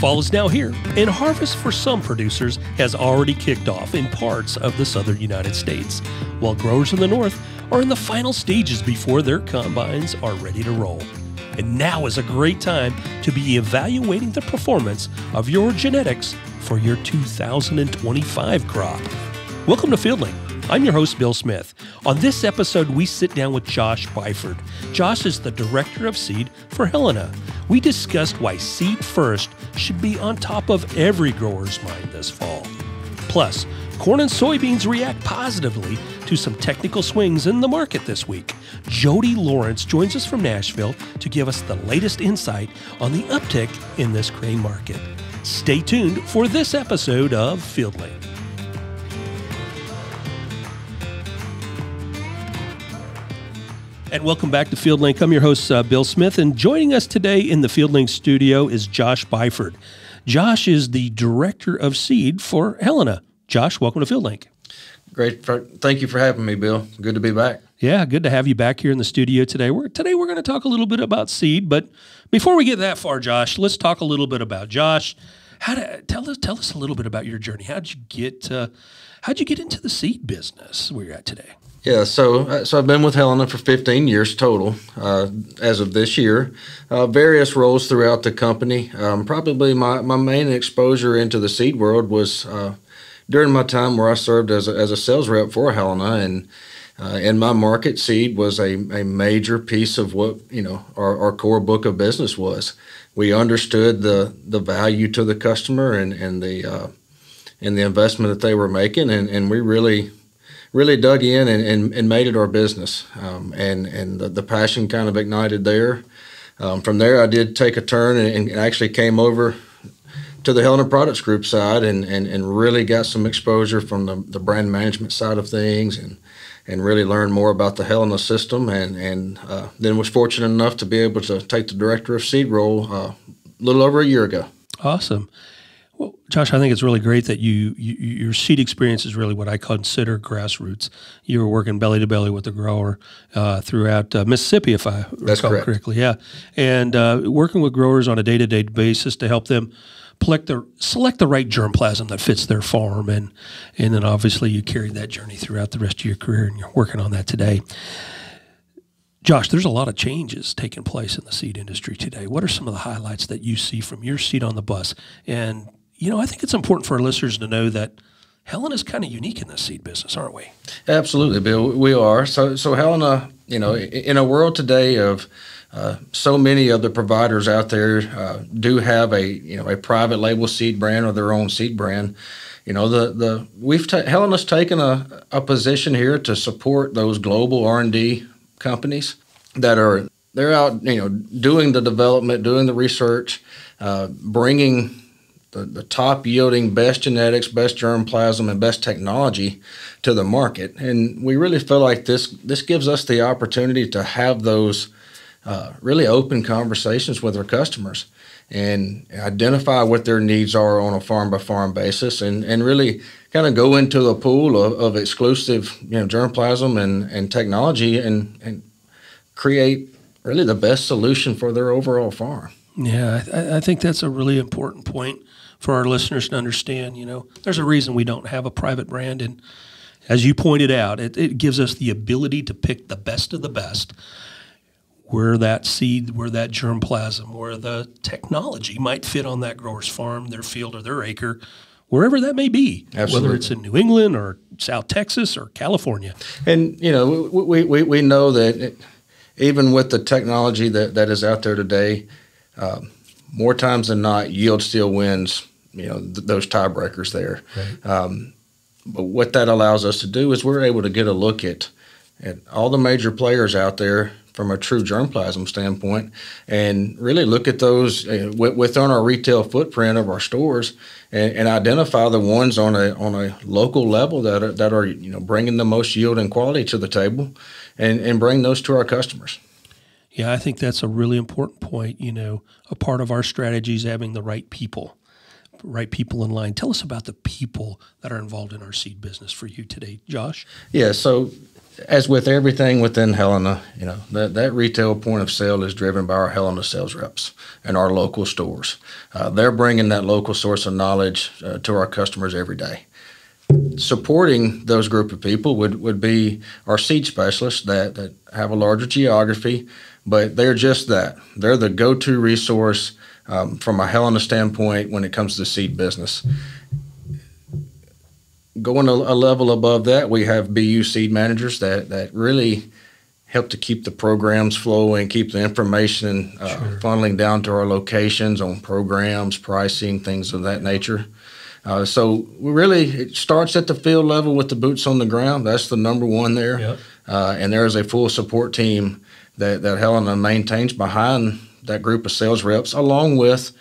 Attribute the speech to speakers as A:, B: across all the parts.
A: Fall is now here, and harvest for some producers has already kicked off in parts of the southern United States, while growers in the north are in the final stages before their combines are ready to roll. And now is a great time to be evaluating the performance of your genetics for your 2025 crop. Welcome to FieldLink. I'm your host, Bill Smith. On this episode, we sit down with Josh Byford. Josh is the Director of Seed for Helena. We discussed why Seed First should be on top of every grower's mind this fall. Plus, corn and soybeans react positively to some technical swings in the market this week. Jody Lawrence joins us from Nashville to give us the latest insight on the uptick in this grain market. Stay tuned for this episode of FieldLink. And welcome back to FieldLink. I'm your host, Bill Smith, and joining us today in the FieldLink studio is Josh Byford. Josh is the Director of Seed for Helena. Josh, welcome to FieldLink.
B: Great. Thank you for having me, Bill. Good to be back.
A: Yeah, good to have you back here in the studio today. Today we're going to talk a little bit about seed, but before we get that far, Josh, let's talk a little bit about Josh. Tell us a little bit about your journey. How'd you get into the seed business where you're at today?
B: Yeah, so I've been with Helena for 15 years total as of this year. Various roles throughout the company. Probably my main exposure into the seed world was during my time where I served as a sales rep for Helena, and in my market, seed was a major piece of what our core book of business was. We understood the value to the customer and the investment that they were making, and we really dug in and made it our business, and the passion kind of ignited there. From there, I did take a turn and actually came over to the Helena Products Group side and really got some exposure from the brand management side of things and really learned more about the Helena system, and then was fortunate enough to be able to take the Director of Seed role a little over a year ago. Awesome.
A: Well, Josh, I think it's really great that your seed experience is really what I consider grassroots. You were working belly to belly with the grower throughout Mississippi, if I recall correctly. Yeah, and working with growers on a day-to-day basis to help them select the right germplasm that fits their farm, and then obviously you carried that journey throughout the rest of your career, and you're working on that today. Josh, there's a lot of changes taking place in the seed industry today. What are some of the highlights that you see from your seat on the bus? And I think it's important for our listeners to know that Helena's kind of unique in the seed business, aren't we?
B: Absolutely, Bill. We are. So Helena, in a world today of so many other providers out there do have a private label seed brand or their own seed brand. Helena's taken a position here to support those global R&D companies they're out doing the development, doing the research, bringing the top yielding, best genetics, best germplasm, and best technology to the market. And we really feel like this gives us the opportunity to have those really open conversations with our customers and identify what their needs are on a farm-by-farm basis, and really kind of go into a pool of exclusive germplasm and technology and create really the best solution for their overall farm.
A: Yeah, I think that's a really important point for our listeners to understand. There's a reason we don't have a private brand, and as you pointed out, it gives us the ability to pick the best of the best, where that seed, where that germplasm, where the technology might fit on that grower's farm, their field, or their acre, wherever that may be.
B: Absolutely.
A: Whether it's in New England or South Texas or California.
B: And, we know that even with the technology that is out there today, more times than not, yield still wins, those tiebreakers there. Right. But what that allows us to do is we're able to get a look at all the major players out there from a true germplasm standpoint, and really look at those within our retail footprint of our stores, and identify the ones on a local level that are bringing the most yield and quality to the table, and bring those to our customers.
A: Yeah, I think that's a really important point. A part of our strategy is having the right people in line. Tell us about the people that are involved in our seed business for you today, Josh.
B: Yeah, so as with everything within Helena, that retail point of sale is driven by our Helena sales reps and our local stores. They're bringing that local source of knowledge to our customers every day. Supporting those group of people would be our seed specialists that have a larger geography, but they're just that. They're the go-to resource from a Helena standpoint when it comes to the seed business. Going a level above that, we have BU seed managers that really help to keep the programs flowing, keep the information funneling down to our locations on programs, pricing, things of that nature. So it starts at the field level with the boots on the ground. That's the number one there.
A: Yep.
B: And there is a full support team that Helena maintains behind that group of sales reps, along with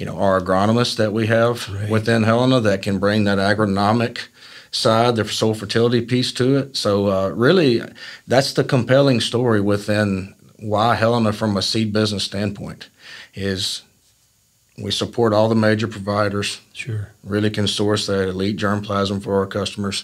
B: our agronomists that we have within Helena that can bring that agronomic side, the soil fertility piece to it. So really, that's the compelling story within why Helena, from a seed business standpoint, is we support all the major providers.
A: Sure.
B: Really can source that elite germplasm for our customers.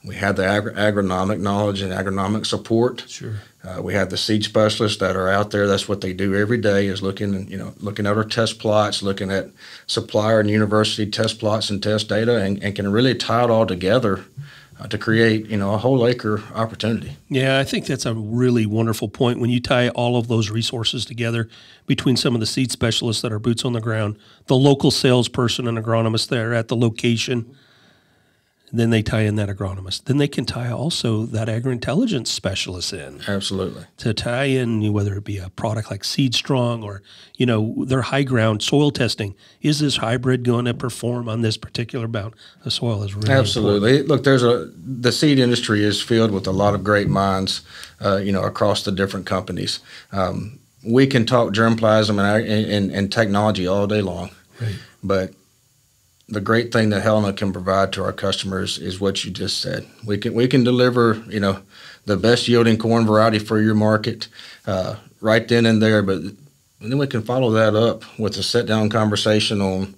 B: We have the agronomic knowledge and agronomic support.
A: Sure.
B: We have the seed specialists that are out there. That's what they do every day, is looking at our test plots, looking at supplier and university test plots and test data, and can really tie it all together to create a whole acre opportunity.
A: Yeah, I think that's a really wonderful point. When you tie all of those resources together between some of the seed specialists that are boots on the ground, the local salesperson and agronomist there at the location, then they tie in that agronomist. Then they can tie also that agri-intelligence specialist in.
B: Absolutely.
A: To tie in, whether it be a product like Seed Strong or, their high ground soil testing. Is this hybrid going to perform on this particular bound of soil is really
B: Absolutely.
A: important.
B: Look, the seed industry is filled with a lot of great minds, across the different companies. We can talk germplasm and technology all day long.
A: Right.
B: But the great thing that Helena can provide to our customers is what you just said. We can deliver, the best yielding corn variety for your market right then and there, but then we can follow that up with a sit down conversation on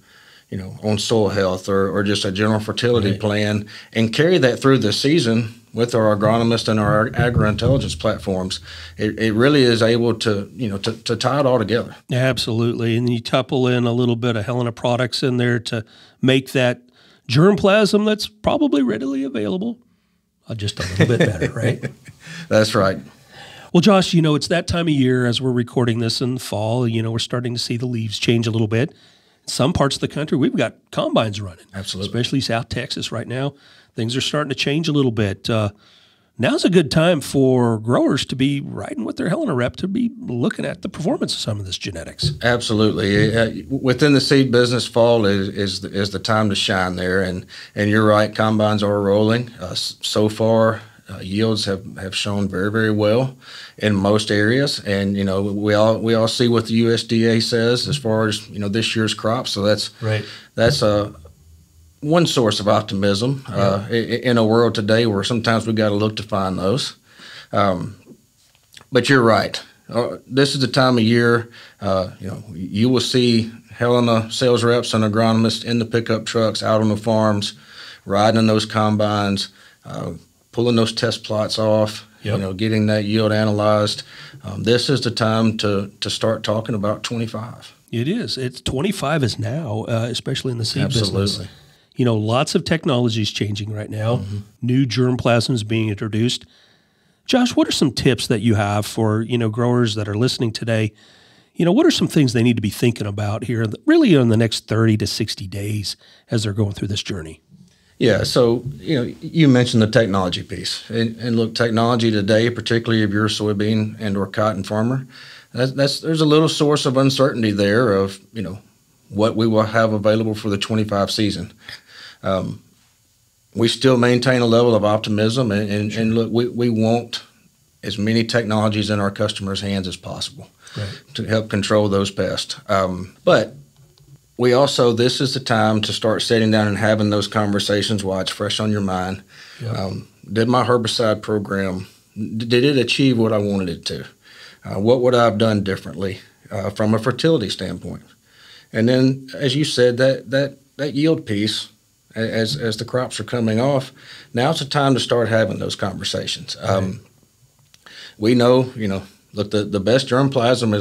B: soil health or just a general fertility plan, and carry that through the season with our agronomist and our agri-intelligence platforms. It really is able to tie it all together.
A: Absolutely. And then you couple in a little bit of Helena products in there to make that germplasm that's probably readily available just a little bit better, right?
B: That's right.
A: Well, Josh, it's that time of year as we're recording this in the fall. We're starting to see the leaves change a little bit. In some parts of the country, we've got combines running.
B: Absolutely.
A: Especially South Texas right now. Things are starting to change a little bit. Now's a good time for growers to be riding with their Helena rep, to be looking at the performance of some of this genetics.
B: Absolutely. Within the seed business, fall is the time to shine there. And you're right, combines are rolling. So far, yields have shown very, very well in most areas. And, we all see what the USDA says as far as, this year's crop. So that's one source of optimism in a world today where sometimes we got to look to find those. But you're right. This is the time of year, you will see Helena sales reps and agronomists in the pickup trucks out on the farms, riding in those combines, pulling those test plots off, getting that yield analyzed. This is the time to start talking about 25.
A: It is. It's 25 is now, especially in the seed business.
B: Absolutely.
A: Lots of technologies changing right now. Mm-hmm. New germplasms being introduced. Josh, what are some tips that you have for, growers that are listening today? What are some things they need to be thinking about here really in the next 30 to 60 days as they're going through this journey?
B: Yeah, so, you mentioned the technology piece. And look, technology today, particularly if you're a soybean and or cotton farmer, there's a little source of uncertainty there of, what we will have available for the 25 season. We still maintain a level of optimism, and look, we want as many technologies in our customers' hands as possible to help control those pests. But we also, this is the time to start sitting down and having those conversations while it's fresh on your mind. Yep. Did my herbicide program, did it achieve what I wanted it to? What would I have done differently from a fertility standpoint? And then, as you said, that yield piece, as the crops are coming off, now's the time to start having those conversations.
A: Right.
B: We know, look, the best germplasm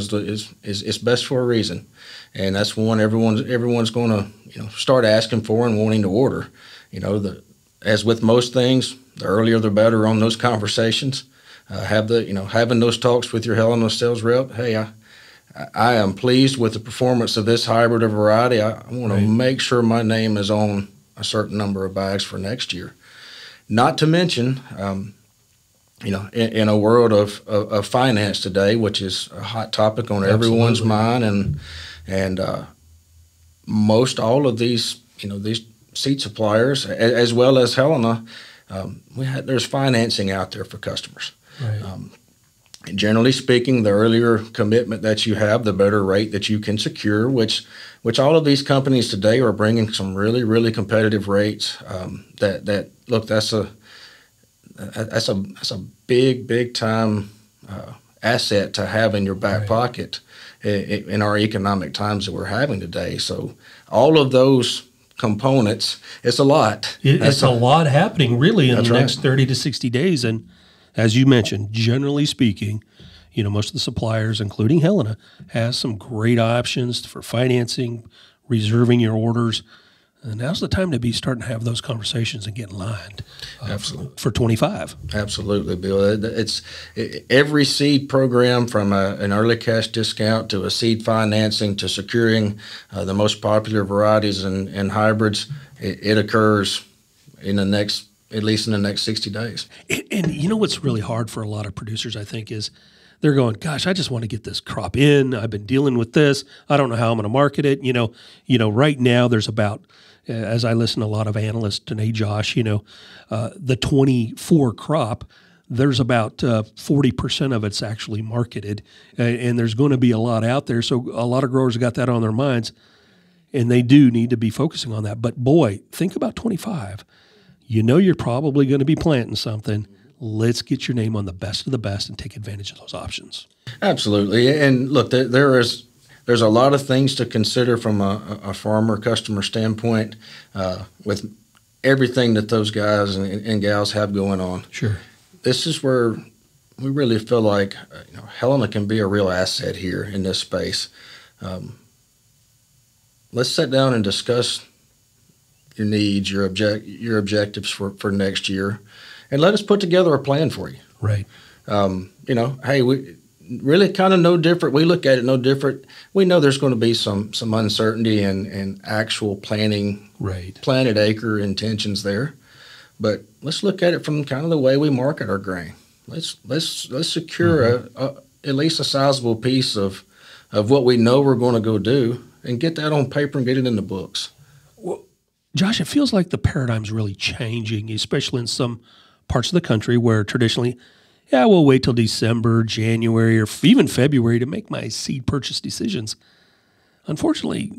B: is best for a reason, and that's one everyone's going to start asking for and wanting to order. As with most things, the earlier the better on those conversations. Having those talks with your Helena sales rep. Hey, I am pleased with the performance of this hybrid or variety. I want to make sure my name is on a certain number of bags for next year. Not to mention, in a world of finance today, which is a hot topic on everyone's mind, and most all of these seed suppliers, as well as Helena, there's financing out there for customers.
A: Right.
B: And generally speaking, the earlier commitment that you have, the better rate that you can secure, which all of these companies today are bringing some really, really competitive rates. That's a big time asset to have in your back pocket in our economic times that we're having today. So all of those components, it's a lot.
A: It's a lot happening really in the next 30 to 60 days. And as you mentioned, generally speaking, most of the suppliers, including Helena, has some great options for financing, reserving your orders. And now's the time to be starting to have those conversations and get lined.
B: Absolutely.
A: For 25.
B: Absolutely, Bill. It's every seed program, from an early cash discount to a seed financing to securing the most popular varieties and hybrids. It occurs at least in the next 60 days.
A: And what's really hard for a lot of producers, I think, is they're going, gosh, I just want to get this crop in. I've been dealing with this. I don't know how I'm going to market it. Right now there's about, as I listen to a lot of analysts today, Josh, the 24 crop, there's about 40% of it's actually marketed, and there's going to be a lot out there. So a lot of growers got that on their minds, and they do need to be focusing on that. But boy, think about 25. You're probably going to be planting something. Let's get your name on the best of the best and take advantage of those options.
B: Absolutely. And look, there's a lot of things to consider from a farmer customer standpoint with everything that those guys and gals have going on.
A: Sure.
B: This is where we really feel like Helena can be a real asset here in this space. Let's sit down and discuss your needs, your objectives for next year, and let us put together a plan for you.
A: Right.
B: Hey, we really kind of no different. We look at it no different. We know there's going to be some uncertainty and actual planning, planted acre intentions there, but let's look at it from kind of the way we market our grain. Let's secure at least a sizable piece of what we know we're going to go do, and get that on paper and get it in the books.
A: Josh, it feels like the paradigm's really changing, especially in some parts of the country where traditionally, we'll wait till December, January, or even February to make my seed purchase decisions. Unfortunately,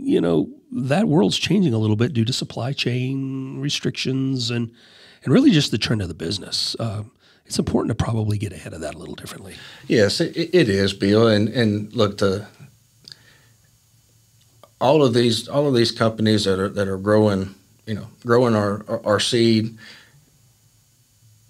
A: that world's changing a little bit due to supply chain restrictions and really just the trend of the business. It's important to probably get ahead of that a little differently.
B: Yes, it is, Bill. And look, all of these companies that are growing our seed,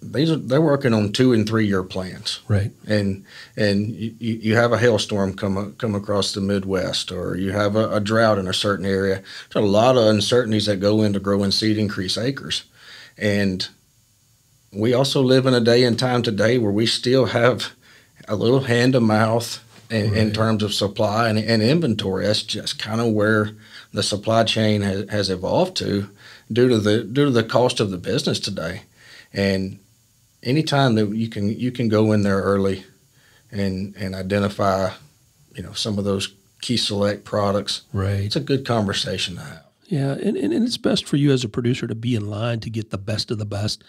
B: they're working on 2 and 3 year plans.
A: Right.
B: And you have a hailstorm come across the Midwest, or you have a drought in a certain area. There's a lot of uncertainties that go into growing seed increase acres. And we also live in a day and time today where we still have a little hand to mouth in terms of supply and inventory. That's just kind of where the supply chain has evolved to due to the cost of the business today. And anytime that you can go in there early and identify some of those key select products, it's a good conversation to have.
A: Yeah, and it's best for you as a producer to be in line to get the best of the best.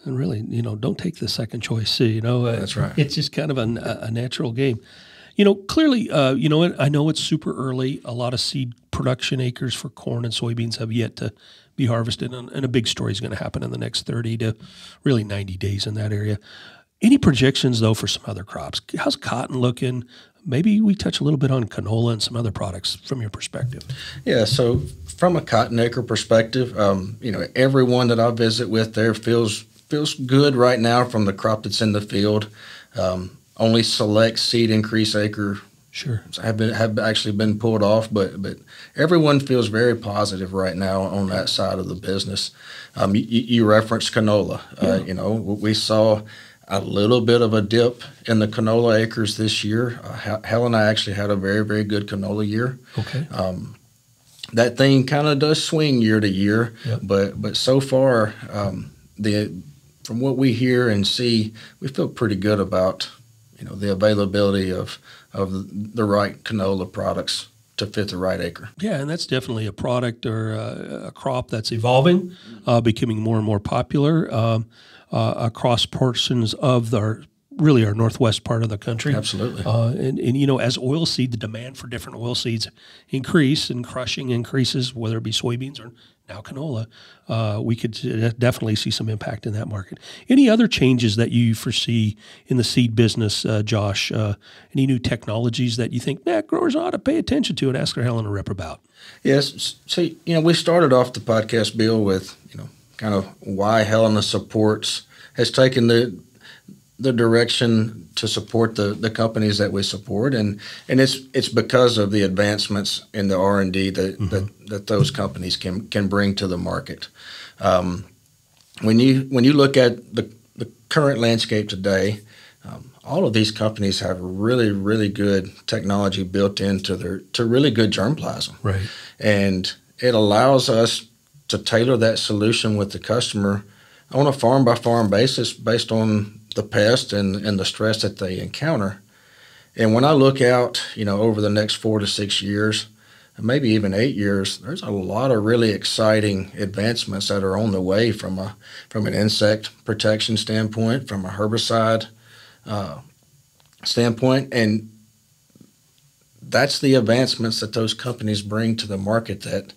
A: And really, don't take the second choice.
B: That's right.
A: It's just kind of a natural game. Clearly, I know it's super early. A lot of seed production acres for corn and soybeans have yet to be harvested, and a big story is going to happen in the next 30 to really 90 days in that area. Any projections, though, for some other crops? How's cotton looking? maybe we touch a little bit on canola and some other products from your perspective.
B: Yeah, so from a cotton acre perspective, everyone that I visit with there feels good right now from the crop that's in the field. Only select seed increase acre have actually been pulled off, but everyone feels very positive right now on that side of the business. You referenced canola. We saw a little bit of a dip in the canola acres this year. Helena actually had a very, very good canola year.
A: Okay.
B: That thing kind of does swing year to year,
A: yep.
B: but so far, from what we hear and see, we feel pretty good about the availability of the right canola products to fit the right acre.
A: Yeah, and that's definitely a product or a crop that's evolving, becoming more and more popular across portions of our northwest part of the country.
B: Absolutely.
A: And as oilseed, the demand for different oilseeds increase and crushing increases, whether it be soybeans or now canola, we could definitely see some impact in that market. Any other changes that you foresee in the seed business, Josh? Any new technologies that you think growers ought to pay attention to and ask our Helena rep about?
B: Yes. So, we started off the podcast, Bill, with, kind of why Helena has taken the direction to support the companies that we support, and it's because of the advancements in the R&D that those companies can bring to the market. When you look at the current landscape today, all of these companies have really, really good technology built into to really good germplasm,
A: right?
B: And it allows us to tailor that solution with the customer on a farm by farm basis based on the pest and the stress that they encounter. And when I look out, over the next 4 to 6 years, and maybe even 8 years, there's a lot of really exciting advancements that are on the way from an insect protection standpoint, from a herbicide standpoint, and that's the advancements that those companies bring to the market that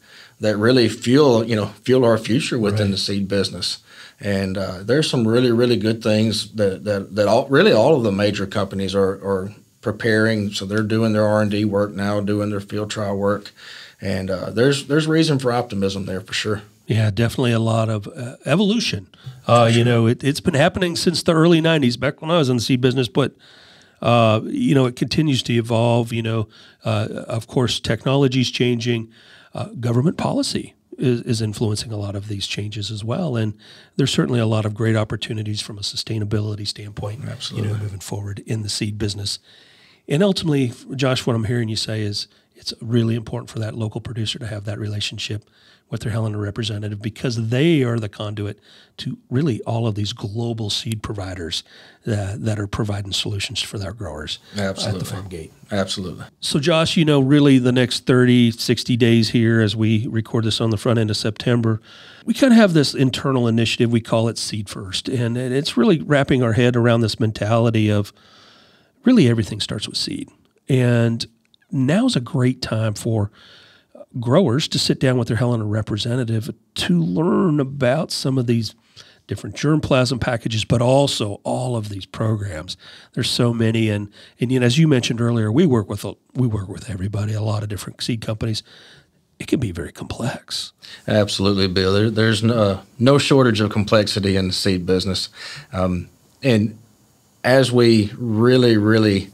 B: really fuel our future within the seed business. And there's some really, really good things that all of the major companies are preparing. So they're doing their R&D work now, doing their field trial work, and there's reason for optimism there for sure.
A: Yeah, definitely a lot of evolution. Sure. It's been happening since the early 90s, back when I was in the seed business, but it continues to evolve. Of course, technology's changing. Government policy is influencing a lot of these changes as well. And there's certainly a lot of great opportunities from a sustainability standpoint,
B: absolutely,
A: moving forward in the seed business. And ultimately, Josh, what I'm hearing you say is it's really important for that local producer to have that relationship with their Helena representative, because they are the conduit to really all of these global seed providers that are providing solutions for their growers at the farm gate.
B: Absolutely.
A: So, Josh, really the next 30, 60 days here as we record this on the front end of September, we kind of have this internal initiative. We call it Seed First, and it's really wrapping our head around this mentality of really everything starts with seed. And now's a great time for growers to sit down with their Helena representative to learn about some of these different germplasm packages, but also all of these programs. There's so many, and as you mentioned earlier, we work with everybody, a lot of different seed companies. It can be very complex.
B: Absolutely, Bill. There's no shortage of complexity in the seed business, and as we really, really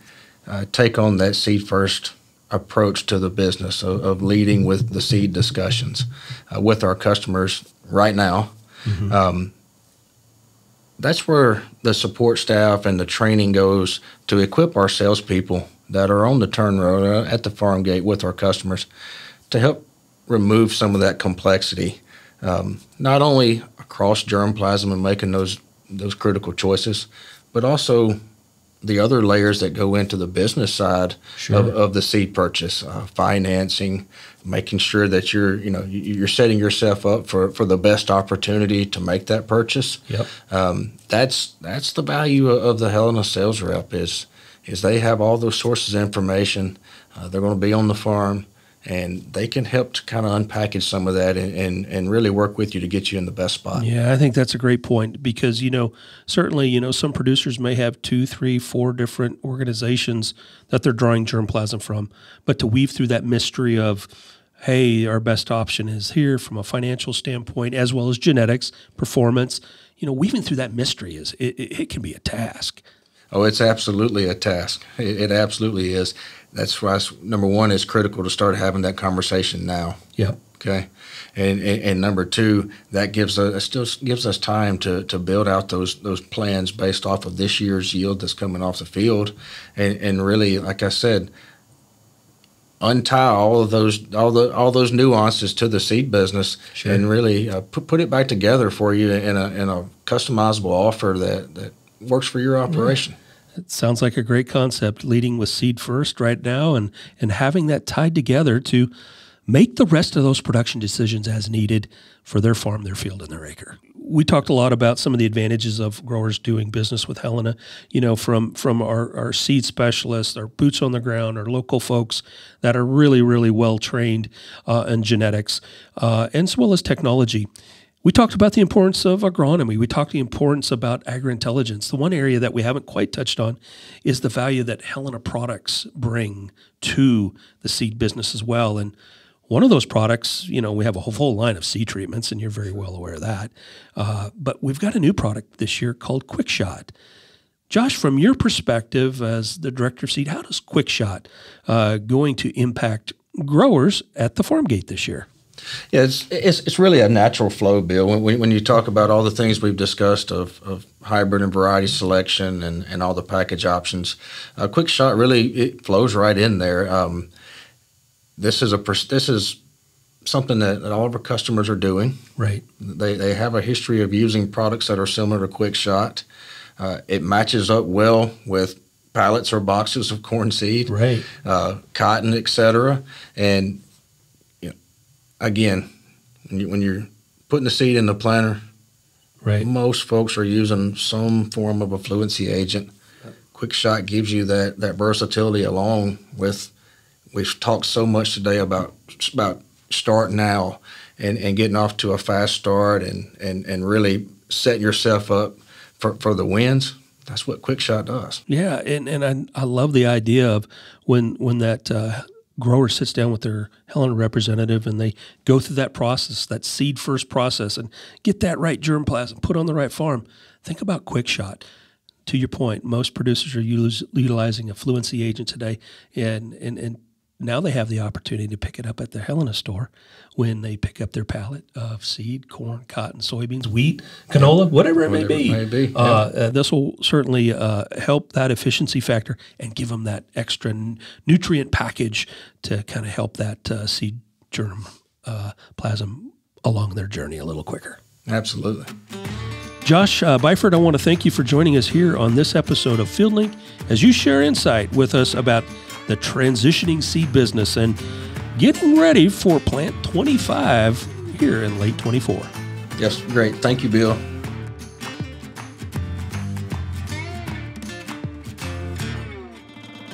B: take on that seed first approach to the business of leading with the seed discussions with our customers right now. Mm-hmm. That's where the support staff and the training goes to equip our salespeople that are on the turn road at the farm gate with our customers to help remove some of that complexity, not only across germplasm and making those critical choices, but also the other layers that go into the business side of the seed purchase, financing, making sure that you're setting yourself up for the best opportunity to make that purchase.
A: Yep.
B: That's the value of the Helena sales rep is they have all those sources of information. They're going to be on the farm, and they can help to kind of unpackage some of that and really work with you to get you in the best spot.
A: Yeah, I think that's a great point because, certainly, some producers may have 2, 3, 4 different organizations that they're drawing germplasm from, but to weave through that mystery of, hey, our best option is here from a financial standpoint, as well as genetics, performance, weaving through that mystery it can be a task.
B: Oh, it's absolutely a task. It absolutely is. That's why number one, it's critical to start having that conversation now.
A: Yeah.
B: Okay. And number two, that still gives us time to build out those plans based off of this year's yield that's coming off the field, and really, like I said, untie all those nuances to the seed business. Sure. And really put it back together for you in a customizable offer that works for your operation.
A: Yeah. It sounds like a great concept, leading with seed first right now and having that tied together to make the rest of those production decisions as needed for their farm, their field, and their acre. We talked a lot about some of the advantages of growers doing business with Helena, from our seed specialists, our boots on the ground, our local folks that are really, really well trained in genetics, and as well as technology. We talked about the importance of agronomy. We talked the importance about agri-intelligence. The one area that we haven't quite touched on is the value that Helena products bring to the seed business as well. And one of those products, we have a whole line of seed treatments, and you're very well aware of that. But we've got a new product this year called QuickShot. Josh, from your perspective as the director of seed, how does QuickShot going to impact growers at the farm gate this year?
B: Yeah, it's really a natural flow, Bill. When you talk about all the things we've discussed of hybrid and variety selection and all the package options, QuickShot really it flows right in there. This is something that all of our customers are doing.
A: Right.
B: They have a history of using products that are similar to QuickShot. It matches up well with pallets or boxes of corn seed,
A: right,
B: cotton, etc. And again, when you're putting the seed in the planter,
A: right,
B: most folks are using some form of a fluency agent. QuickShot gives you that versatility along with, we've talked so much today about start now and getting off to a fast start and really setting yourself up for the wins. That's what QuickShot does.
A: Yeah, and I love the idea of when that grower sits down with their Helena representative and they go through that process, that seed first process, and get that right germplasm put on the right farm. Think about QuickShot. To your point, most producers are utilizing a fluency agent today, and now they have the opportunity to pick it up at the Helena store when they pick up their pallet of seed, corn, cotton, soybeans, wheat, canola, whatever it may be. This will certainly help that efficiency factor and give them that extra nutrient package to kind of help that seed germ plasm along their journey a little quicker.
B: Absolutely.
A: Josh Byford, I want to thank you for joining us here on this episode of FieldLink as you share insight with us about the transitioning seed business and getting ready for plant 25 here in late 24.
B: Yes, great. Thank you, Bill.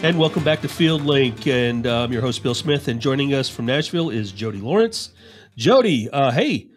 A: And welcome back to FieldLink, and I'm your host, Bill Smith, and joining us from Nashville is Jody Lawrence. Jody, hey,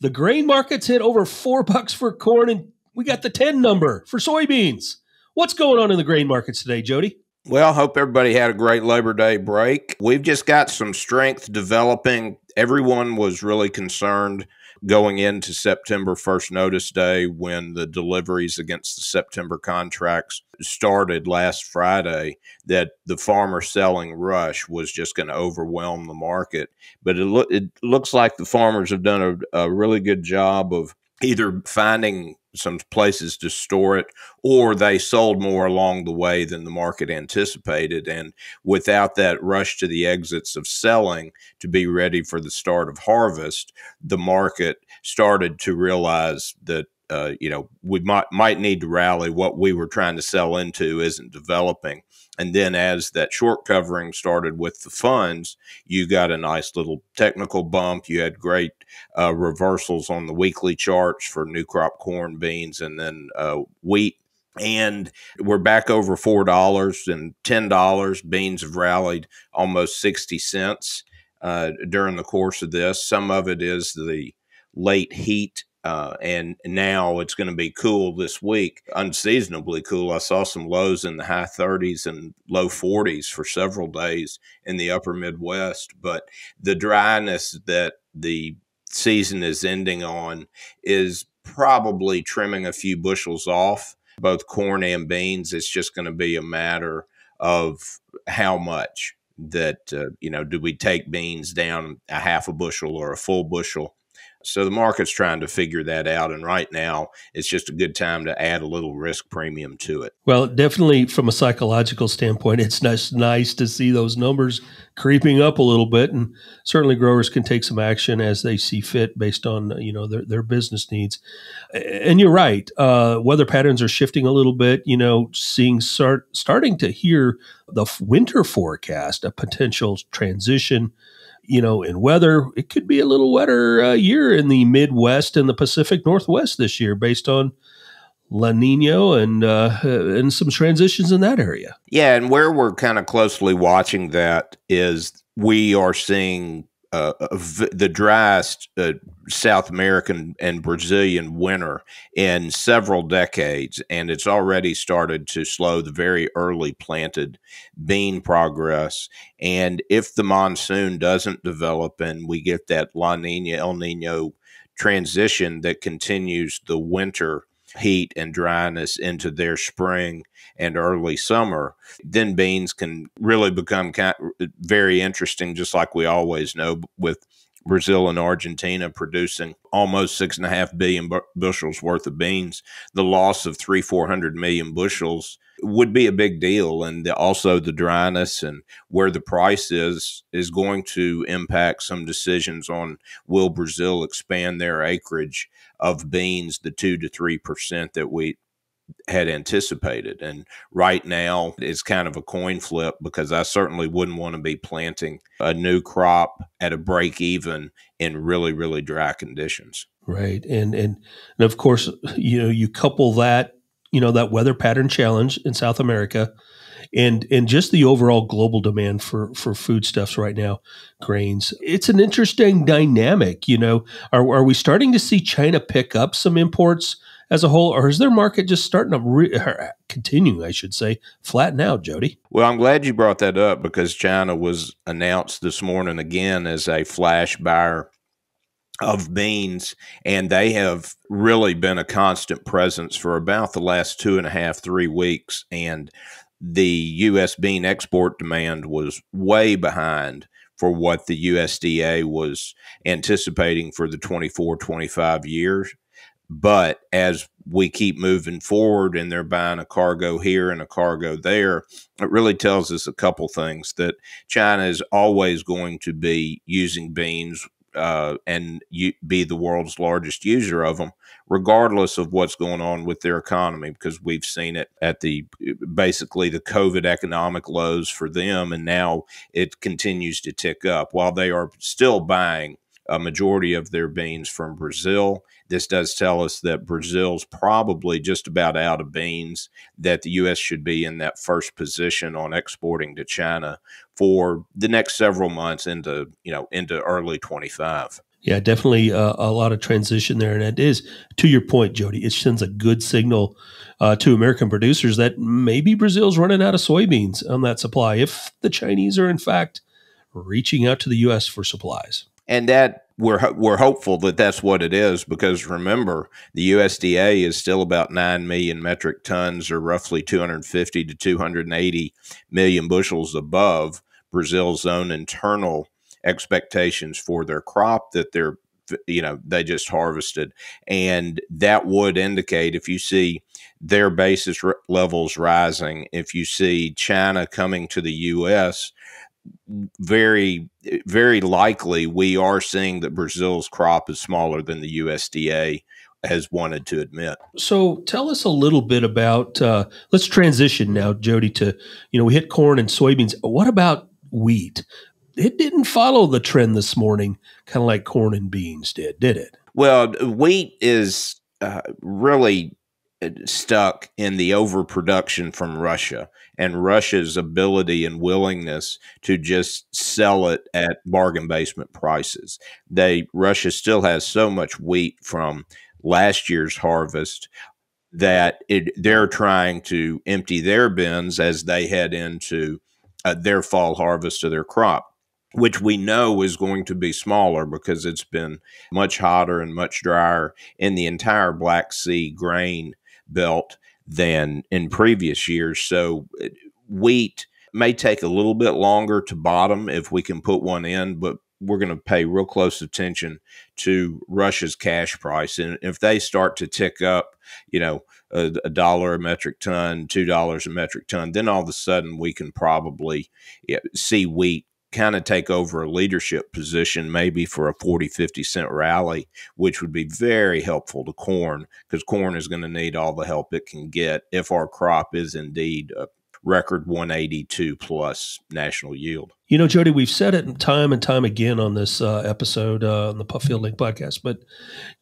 A: the grain market's hit over $4 for corn, and we got the 10 number for soybeans. What's going on in the grain markets today, Jody?
C: Well, hope everybody had a great Labor Day break. We've just got some strength developing. Everyone was really concerned going into September 1st notice day when the deliveries against the September contracts started last Friday that the farmer selling rush was just going to overwhelm the market. But it looks like the farmers have done a really good job of either finding some places to store it, or they sold more along the way than the market anticipated. And without that rush to the exits of selling to be ready for the start of harvest, the market started to realize that we might need to rally. What we were trying to sell into isn't developing. And then as that short covering started with the funds, you got a nice little technical bump. You had great reversals on the weekly charts for new crop corn, beans, and then wheat. And we're back over $4 and $10. Beans have rallied almost 60 cents. during the course of this. Some of it is the late heat. And now it's going to be cool this week, unseasonably cool. I saw some lows in the high 30s and low 40s for several days in the upper Midwest. But the dryness that the season is ending on is probably trimming a few bushels off, both corn and beans. It's just going to be a matter of how much that, do we take beans down a half a bushel or a full bushel? So the market's trying to figure that out. And right now, it's just a good time to add a little risk premium to it.
A: Well, definitely from a psychological standpoint, it's nice to see those numbers creeping up a little bit. And certainly growers can take some action as they see fit based on, their business needs. And you're right. Weather patterns are shifting a little bit, starting to hear the winter forecast, a potential transition in weather. It could be a little wetter year in the Midwest and the Pacific Northwest this year based on La Nina and some transitions in that area.
C: Yeah, and where we're kind of closely watching that is we are seeing the driest South American and Brazilian winter in several decades, and it's already started to slow the very early planted bean progress. And if the monsoon doesn't develop and we get that La Nina, El Nino transition that continues the winter heat and dryness into their spring and early summer, then beans can really become very interesting, just like we always know, with Brazil and Argentina producing almost 6.5 billion bushels worth of beans. The loss of 400 million bushels would be a big deal. And also the dryness and where the price is going to impact some decisions on will Brazil expand their acreage of beans, the 2 to 3% that we had anticipated. And right now it's kind of a coin flip, because I certainly wouldn't want to be planting a new crop at a break even in really, really dry conditions.
A: Right. And of course, you couple that, that weather pattern challenge in South America and just the overall global demand for foodstuffs right now, grains. It's an interesting dynamic. Are we starting to see China pick up some imports as a whole, or is their market just starting to continue, I should say, flatten out, Jody?
C: Well, I'm glad you brought that up, because China was announced this morning again as a flash buyer of beans, and they have really been a constant presence for about the last 2.5, 3 weeks. And the U.S. bean export demand was way behind for what the USDA was anticipating for the 24-25 years. But as we keep moving forward and they're buying a cargo here and a cargo there, it really tells us a couple things: that China is always going to be using beans and be the world's largest user of them, regardless of what's going on with their economy, because we've seen it at basically the COVID economic lows for them, and now it continues to tick up. While they are still buying a majority of their beans from Brazil, this does tell us that Brazil's probably just about out of beans, that the U.S. should be in that first position on exporting to China for the next several months into early 25.
A: Yeah, definitely a lot of transition there. And it is, to your point, Jody, it sends a good signal to American producers that maybe Brazil's running out of soybeans on that supply, if the Chinese are in fact reaching out to the U.S. for supplies.
C: And that we're hopeful that that's what it is, because remember, the USDA is still about 9 million metric tons, or roughly 250 to 280 million bushels above Brazil's own internal expectations for their crop that they just harvested. And that would indicate, if you see their basis levels rising, if you see China coming to the U.S., very, very likely we are seeing that Brazil's crop is smaller than the USDA has wanted to admit.
A: So tell us a little bit about, let's transition now, Jody, to, we hit corn and soybeans. What about wheat? It didn't follow the trend this morning, kind of like corn and beans did it?
C: Well, wheat is really stuck in the overproduction from Russia and Russia's ability and willingness to just sell it at bargain basement prices. Russia still has so much wheat from last year's harvest that they're trying to empty their bins as they head into their fall harvest of their crop, which we know is going to be smaller because it's been much hotter and much drier in the entire Black Sea grain belt than in previous years. So wheat may take a little bit longer to bottom if we can put one in, but we're going to pay real close attention to Russia's cash price. And if they start to tick up, a dollar a metric ton, $2 a metric ton, then all of a sudden we can probably see wheat kind of take over a leadership position, maybe for a 40, 50 cent rally, which would be very helpful to corn, because corn is going to need all the help it can get if our crop is indeed a record 182 plus national yield.
A: Jody, we've said it time and time again on this episode on the FieldLink podcast, but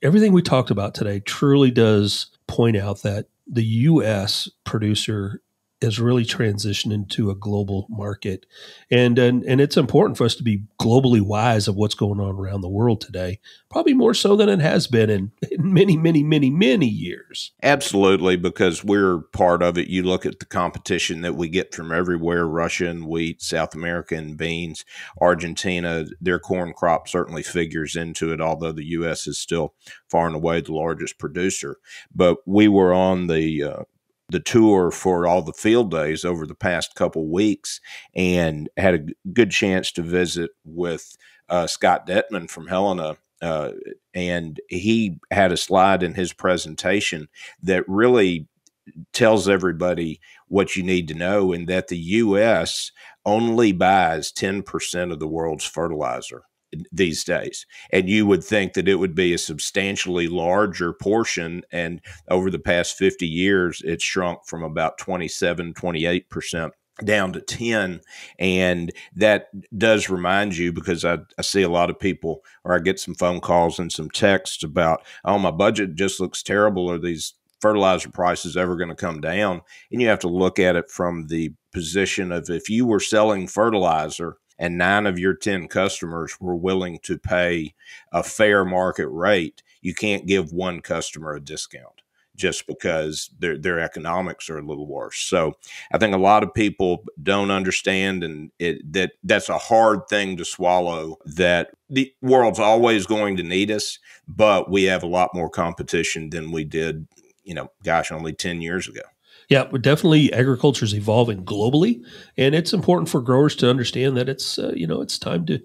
A: everything we talked about today truly does point out that the U.S. producer has really transitioned into a global market. And it's important for us to be globally wise of what's going on around the world today, probably more so than it has been in many, many, many, many years.
C: Absolutely, because we're part of it. You look at the competition that we get from everywhere, Russia and wheat, South America and beans, Argentina, their corn crop certainly figures into it, although the U.S. is still far and away the largest producer. But we were on the tour for all the field days over the past couple weeks and had a good chance to visit with Scott Detman from Helena. And he had a slide in his presentation that really tells everybody what you need to know, and that the U.S. only buys 10% of the world's fertilizer these days. And you would think that it would be a substantially larger portion. And over the past 50 years, it's shrunk from about 27, 28% down to 10. And that does remind you, because I see a lot of people, or I get some phone calls and some texts about, oh, my budget just looks terrible. Are these fertilizer prices ever going to come down? And you have to look at it from the position of, if you were selling fertilizer and 9 of your 10 customers were willing to pay a fair market rate, you can't give one customer a discount just because their economics are a little worse. So I think a lot of people don't understand, and that's a hard thing to swallow, that the world's always going to need us, but we have a lot more competition than we did, only 10 years ago.
A: Yeah, but definitely agriculture is evolving globally, and it's important for growers to understand that it's it's time to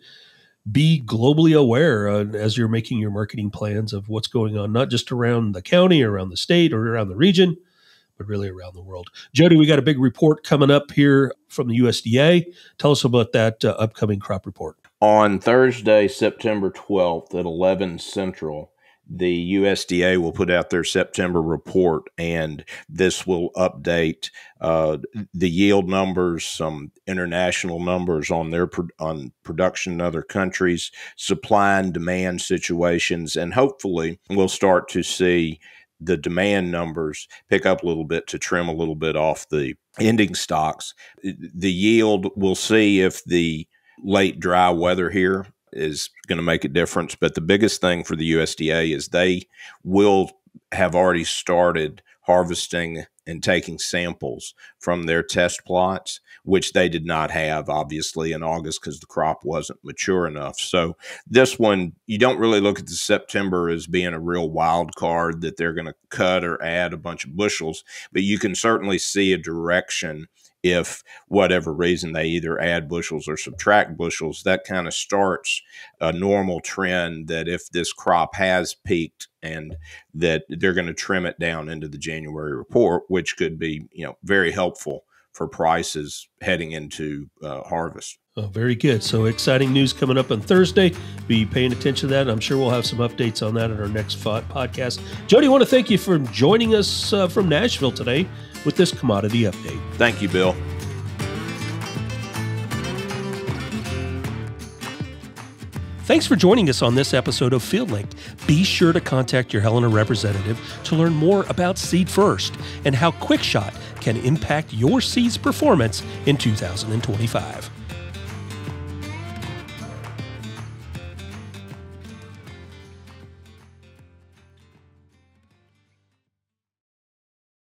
A: be globally aware as you're making your marketing plans of what's going on, not just around the county, around the state, or around the region, but really around the world. Jody, we got a big report coming up here from the USDA. Tell us about that upcoming crop report.
C: On Thursday, September 12th at 11 Central, the USDA will put out their September report, and this will update the yield numbers, some international numbers on on production in other countries, supply and demand situations, and hopefully we'll start to see the demand numbers pick up a little bit to trim a little bit off the ending stocks. The yield, we'll see if the late dry weather here is going to make a difference. But the biggest thing for the USDA is they will have already started harvesting and taking samples from their test plots, which they did not have, obviously, in August because the crop wasn't mature enough. So this one, you don't really look at the September as being a real wild card that they're going to cut or add a bunch of bushels, but you can certainly see a direction. If whatever reason they either add bushels or subtract bushels, that kind of starts a normal trend that if this crop has peaked, and that they're going to trim it down into the January report, which could be, very helpful for prices heading into harvest.
A: Oh, very good. So exciting news coming up on Thursday. Be paying attention to that. I'm sure we'll have some updates on that in our next podcast. Jody, I want to thank you for joining us from Nashville today with this commodity update.
C: Thank you, Bill.
A: Thanks for joining us on this episode of FieldLink. Be sure to contact your Helena representative to learn more about Seed First and how QuickShot can impact your seed's performance in 2025.